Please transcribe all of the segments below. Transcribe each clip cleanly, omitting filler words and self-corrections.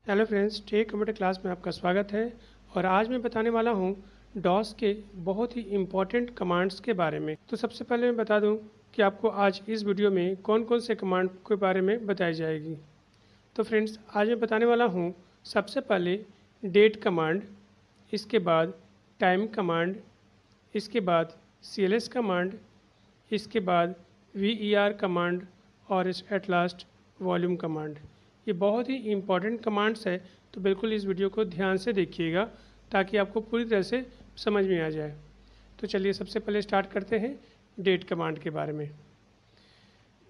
Hello friends, tech computer class में आपका स्वागत है। और आज मैं बताने वाला हूँ डॉस के बहुत ही इम्पॉर्टेंट कमांड्स के बारे में। तो सबसे पहले मैं बता दूँ कि आपको आज इस वीडियो में कौन कौन से कमांड के बारे में बताई जाएगी। तो फ्रेंड्स, आज मैं बताने वाला हूँ सबसे पहले डेट कमांड, इसके बाद टाइम कमांड, इसके बाद CLS कमांड, इसके बाद VER कमांड और एट लास्ट वॉल्यूम कमांड। ये बहुत ही इम्पॉर्टेंट कमांड्स है, तो बिल्कुल इस वीडियो को ध्यान से देखिएगा ताकि आपको पूरी तरह से समझ में आ जाए। तो चलिए सबसे पहले स्टार्ट करते हैं डेट कमांड के बारे में।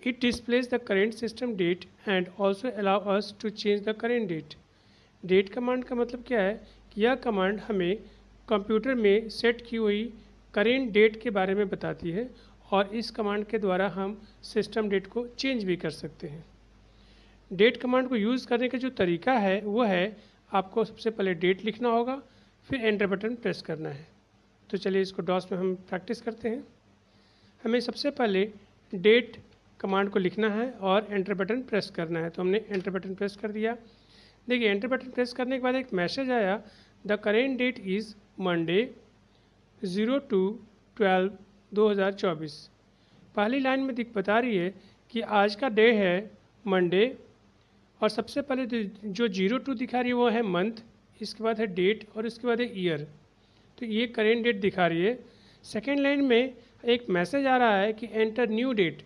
It displays the current system date and also allow us to change the current date. Date command का मतलब क्या है कि यह कमांड हमें कंप्यूटर में सेट की हुई करेंट डेट के बारे में बताती है और इस कमांड के द्वारा हम सिस्टम डेट को चेंज भी कर सकते हैं। डेट कमांड को यूज़ करने का जो तरीका है वो है, आपको सबसे पहले डेट लिखना होगा, फिर एंटर बटन प्रेस करना है। तो चलिए इसको डॉस में हम प्रैक्टिस करते हैं। हमें सबसे पहले डेट कमांड को लिखना है और एंटर बटन प्रेस करना है। तो हमने एंटर बटन प्रेस कर दिया। देखिए एंटर बटन प्रेस करने के बाद एक मैसेज आया, the current that is Monday 02/12/2024। पहली लाइन में बता रही है कि आज का डे है मंडे, और सबसे पहले जो 02 दिखा रही है वो है मंथ, इसके बाद है डेट और इसके बाद है ईयर। तो ये करेंट डेट दिखा रही है। सेकेंड लाइन में एक मैसेज आ रहा है कि एंटर न्यू डेट।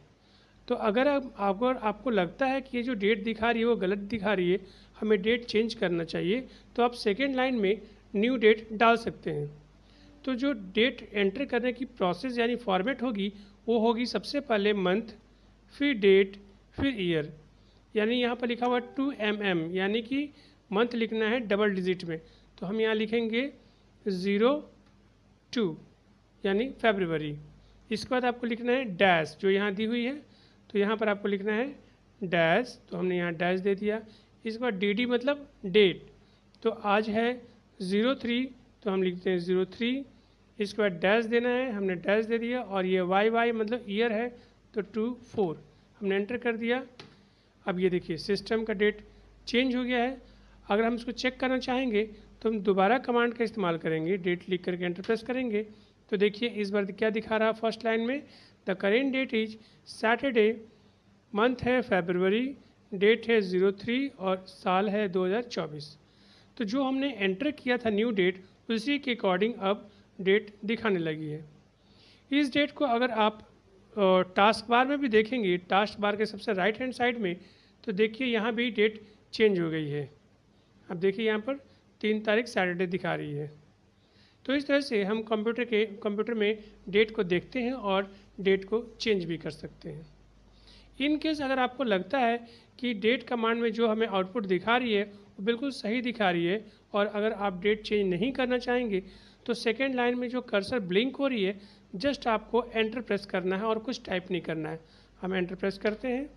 तो अगर आपको लगता है कि ये जो डेट दिखा रही है वो गलत दिखा रही है, हमें डेट चेंज करना चाहिए, तो आप सेकेंड लाइन में न्यू डेट डाल सकते हैं। तो जो डेट एंटर करने की प्रोसेस यानी फॉर्मेट होगी वो होगी सबसे पहले मंथ, फिर डेट, फिर ईयर। यानी यहाँ पर लिखा हुआ 2mm, यानी कि मंथ लिखना है डबल डिजिट में, तो हम यहाँ लिखेंगे 02 यानी फरवरी। इसके बाद आपको लिखना है डैश, जो यहाँ दी हुई है, तो यहाँ पर आपको लिखना है डैश, तो हमने यहाँ डैश दे दिया। इसके बाद DD मतलब डेट, तो आज है 03, तो हम लिखते हैं 03। इसके बाद डैश देना है, हमने डैश दे दिया, और ये YY मतलब ईयर है, तो 24 हमने एंटर कर दिया। अब ये देखिए सिस्टम का डेट चेंज हो गया है। अगर हम इसको चेक करना चाहेंगे तो हम दोबारा कमांड का इस्तेमाल करेंगे, डेट लिख करके एंटर प्रेस करेंगे। तो देखिए इस बार क्या दिखा रहा है फर्स्ट लाइन में, the current date is Saturday, month है फरवरी, डेट है 03 और साल है 2024। तो जो हमने एंटर किया था न्यू डेट, उसी के अकॉर्डिंग अब डेट दिखाने लगी है। इस डेट को अगर आप टास्क बार में भी देखेंगे, टास्क बार के सबसे राइट हैंड साइड में, तो देखिए यहाँ भी डेट चेंज हो गई है। अब देखिए यहाँ पर 3 तारीख सैटरडे दिखा रही है। तो इस तरह से हम कंप्यूटर में डेट को देखते हैं और डेट को चेंज भी कर सकते हैं। इन केस अगर आपको लगता है कि डेट कमांड में जो हमें आउटपुट दिखा रही है वो बिल्कुल सही दिखा रही है, और अगर आप डेट चेंज नहीं करना चाहेंगे, तो सेकेंड लाइन में जो कर्सर ब्लिंक हो रही है, जस्ट आपको एंटर प्रेस करना है और कुछ टाइप नहीं करना है। हम एंटर प्रेस करते हैं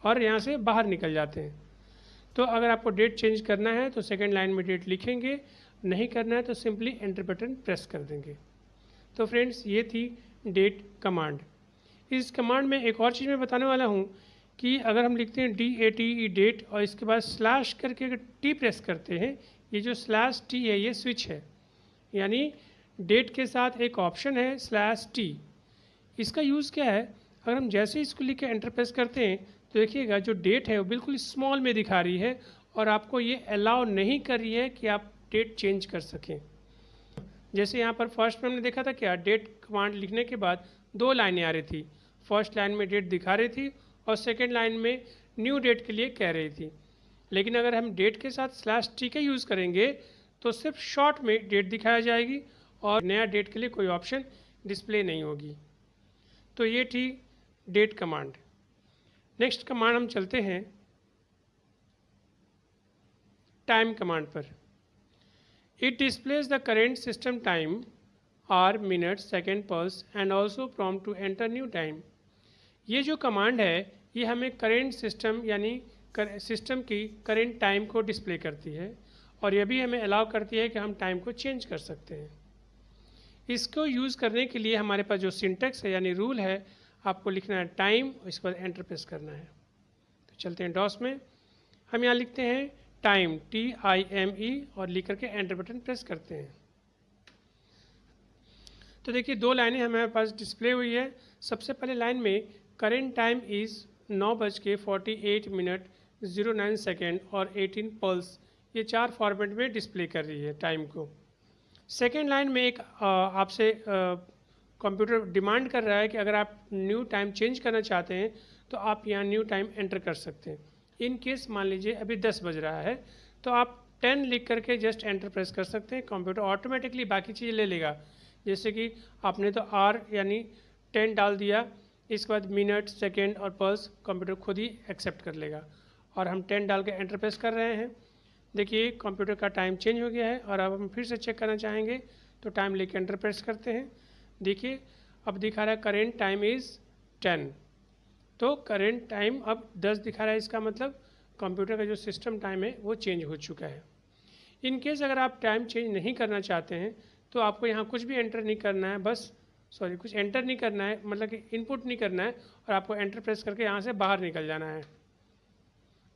और यहाँ से बाहर निकल जाते हैं। तो अगर आपको डेट चेंज करना है तो सेकेंड लाइन में डेट लिखेंगे, नहीं करना है तो सिंपली एंटर बटन प्रेस कर देंगे। तो फ्रेंड्स, ये थी डेट कमांड। इस कमांड में एक और चीज़ मैं बताने वाला हूँ कि अगर हम लिखते हैं DATE डेट और इसके बाद स्लैश करके अगर T प्रेस करते हैं, ये जो /T है ये स्विच है, यानी डेट के साथ एक ऑप्शन है /T। इसका यूज़ क्या है, अगर हम जैसे ही इसको लिख के एंटर प्रेस करते हैं तो देखिएगा जो डेट है वो बिल्कुल स्मॉल में दिखा रही है और आपको ये अलाउ नहीं कर रही है कि आप डेट चेंज कर सकें। जैसे यहाँ पर फर्स्ट में हमने देखा था क्या, डेट कमांड लिखने के बाद 2 लाइनें आ रही थी। फर्स्ट लाइन में डेट दिखा रही थी और सेकेंड लाइन में न्यू डेट के लिए कह रही थी। लेकिन अगर हम डेट के साथ /T का यूज़ करेंगे तो सिर्फ शॉर्ट में डेट दिखाया जाएगी और नया डेट के लिए कोई ऑप्शन डिस्प्ले नहीं होगी। तो ये थी डेट कमांड। नेक्स्ट कमांड हम चलते हैं टाइम कमांड पर। It displays the current system time, hour, minute, second, plus and also prompt to enter new time. ये जो कमांड है ये हमें करेंट सिस्टम यानी सिस्टम की करेंट टाइम को डिस्प्ले करती है, और यह भी हमें अलाउ करती है कि हम टाइम को चेंज कर सकते हैं। इसको यूज़ करने के लिए हमारे पास जो सिंटेक्स है यानी रूल है, आपको लिखना है टाइम और इसके बाद एंटर प्रेस करना है। तो चलते हैं डॉस में। हम यहाँ लिखते हैं टाइम TIME और लिख करके एंटर बटन प्रेस करते हैं। तो देखिए 2 लाइनें हमारे पास डिस्प्ले हुई है। सबसे पहले लाइन में करेंट टाइम इज़ 9:48 और 18 पल्स, ये 4 फॉर्मेट में डिस्प्ले कर रही है टाइम को। सेकेंड लाइन में एक आपसे कंप्यूटर डिमांड कर रहा है कि अगर आप न्यू टाइम चेंज करना चाहते हैं तो आप यहाँ न्यू टाइम एंटर कर सकते हैं। इन केस मान लीजिए अभी 10 बज रहा है तो आप 10 लिख करके जस्ट एंटर प्रेस कर सकते हैं। कंप्यूटर ऑटोमेटिकली बाकी चीज़ें ले लेगा, जैसे कि आपने तो आर यानी 10 डाल दिया, इसके बाद मिनट, सेकेंड और पल्स कंप्यूटर खुद ही एक्सेप्ट कर लेगा। और हम 10 डाल के एंटर प्रेस कर रहे हैं। देखिए कंप्यूटर का टाइम चेंज हो गया है। और अब हम फिर से चेक करना चाहेंगे तो टाइम लेके एंटर प्रेस करते हैं। देखिए अब दिखा रहा है करेंट टाइम इज़ 10, तो करेंट टाइम अब 10 दिखा रहा है। इसका मतलब कंप्यूटर का जो सिस्टम टाइम है वो चेंज हो चुका है। इन केस अगर आप टाइम चेंज नहीं करना चाहते हैं तो आपको यहाँ कुछ भी एंटर नहीं करना है, कुछ एंटर नहीं करना है, मतलब कि इनपुट नहीं करना है, और आपको एंटर प्रेस करके यहाँ से बाहर निकल जाना है।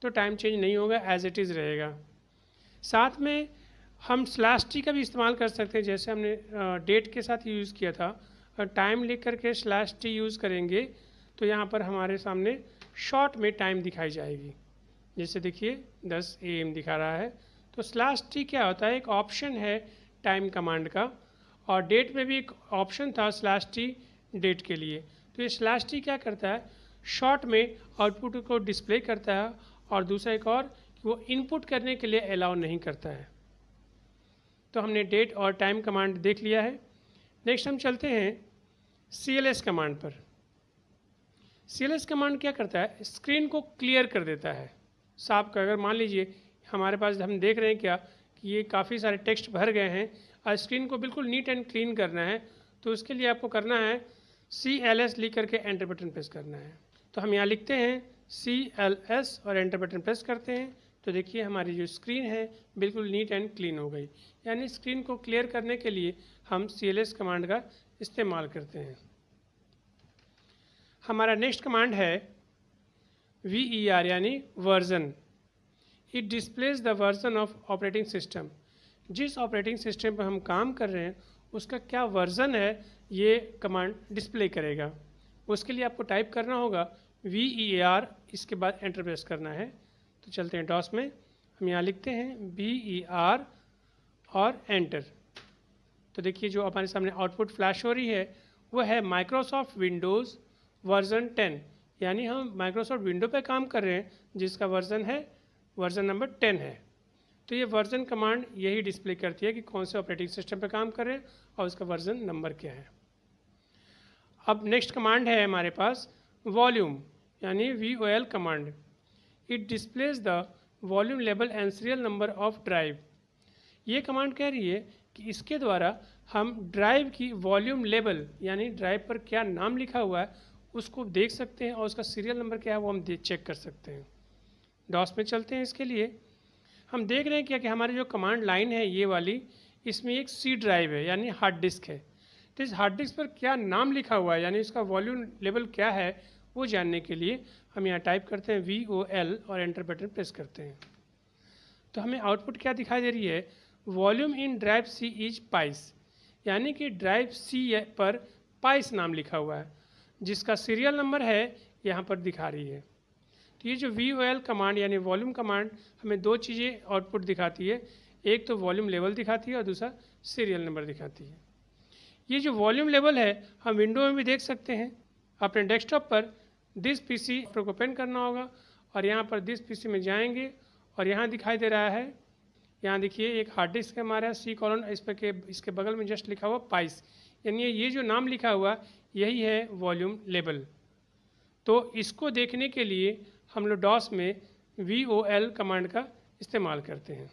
तो टाइम चेंज नहीं होगा, एज इट इज़ रहेगा। साथ में हम /t का भी इस्तेमाल कर सकते हैं, जैसे हमने डेट के साथ यूज़ किया था। और टाइम लिख करके /t यूज़ करेंगे तो यहाँ पर हमारे सामने शॉर्ट में टाइम दिखाई जाएगी। जैसे देखिए 10 AM दिखा रहा है। तो /t क्या होता है, एक ऑप्शन है टाइम कमांड का। और डेट में भी एक ऑप्शन था /t डेट के लिए। तो ये /t क्या करता है, शॉर्ट में आउटपुट को डिस्प्ले करता है, और दूसरा एक और कि वो इनपुट करने के लिए अलाउ नहीं करता है। तो हमने डेट और टाइम कमांड देख लिया है। नेक्स्ट हम चलते हैं CLS कमांड पर। CLS कमांड क्या करता है, स्क्रीन को क्लियर कर देता है, साफ कर। अगर मान लीजिए हमारे पास हम देख रहे हैं क्या कि ये काफ़ी सारे टेक्स्ट भर गए हैं और स्क्रीन को बिल्कुल नीट एंड क्लीन करना है, तो उसके लिए आपको करना है CLS लिख करके एंटर बटन प्रेस करना है। तो हम यहाँ लिखते हैं CLS और एंटर बटन प्रेस करते हैं। तो देखिए हमारी जो स्क्रीन है बिल्कुल नीट एंड क्लीन हो गई। यानी स्क्रीन को क्लियर करने के लिए हम CLS कमांड का इस्तेमाल करते हैं। हमारा नेक्स्ट कमांड है VER यानी version. It displays the version of operating system. जिस ऑपरेटिंग सिस्टम पर हम काम कर रहे हैं उसका क्या वर्जन है ये कमांड डिस्प्ले करेगा। उसके लिए आपको टाइप करना होगा VER, इसके बाद एंटर प्रेस करना है। तो चलते हैं डॉस में, हम यहाँ लिखते हैं VER और एंटर। तो देखिए जो हमारे सामने आउटपुट फ्लैश हो रही है वो है माइक्रोसॉफ्ट विंडोज़ वर्जन 10, यानी हम माइक्रोसॉफ्ट विंडो पे काम कर रहे हैं जिसका वर्जन नंबर 10 है। तो ये वर्जन कमांड यही डिस्प्ले करती है कि कौन से ऑपरेटिंग सिस्टम पे काम कर रहे हैं और उसका वर्जन नंबर क्या है। अब नेक्स्ट कमांड है हमारे पास वॉल्यूम यानी VOL command. It displays the volume level and serial number of drive. ये कमांड कह रही है कि इसके द्वारा हम ड्राइव की वॉल्यूम लेवल यानी ड्राइव पर क्या नाम लिखा हुआ है उसको देख सकते हैं, और उसका सीरियल नंबर क्या है वो हम चेक कर सकते हैं। डॉस में चलते हैं। इसके लिए हम देख रहे हैं क्या कि हमारी जो कमांड लाइन है ये वाली, इसमें एक C ड्राइव है यानी हार्ड डिस्क है। तो इस हार्ड डिस्क पर क्या नाम लिखा हुआ है यानी इसका वॉल्यूम लेवल क्या है वो जानने के लिए हम यहाँ टाइप करते हैं VOL और एंटर बटन प्रेस करते हैं। तो हमें आउटपुट क्या दिखाई दे रही है, volume in drive C is price, यानी कि ड्राइव C पर पाइस नाम लिखा हुआ है जिसका सीरियल नंबर है यहाँ पर दिखा रही है। तो ये जो VOL कमांड यानी वॉल्यूम कमांड हमें 2 चीज़ें आउटपुट दिखाती है, एक तो वॉल्यूम लेवल दिखाती है और दूसरा सीरियल नंबर दिखाती है। ये जो वॉल्यूम लेवल है हम विंडो में भी देख सकते हैं। अपने डेस्कटॉप पर दिस PC को ओपन करना होगा और यहाँ पर दिस PC में जाएंगे और यहाँ दिखाई दे रहा है, यहाँ देखिए एक हार्ड डिस्क हमारा C: इस पर के इसके बगल में जस्ट लिखा हुआ पाइस, यानी ये जो नाम लिखा हुआ यही है वॉल्यूम लेवल। तो इसको देखने के लिए हम लोग डॉस में VOL कमांड का इस्तेमाल करते हैं।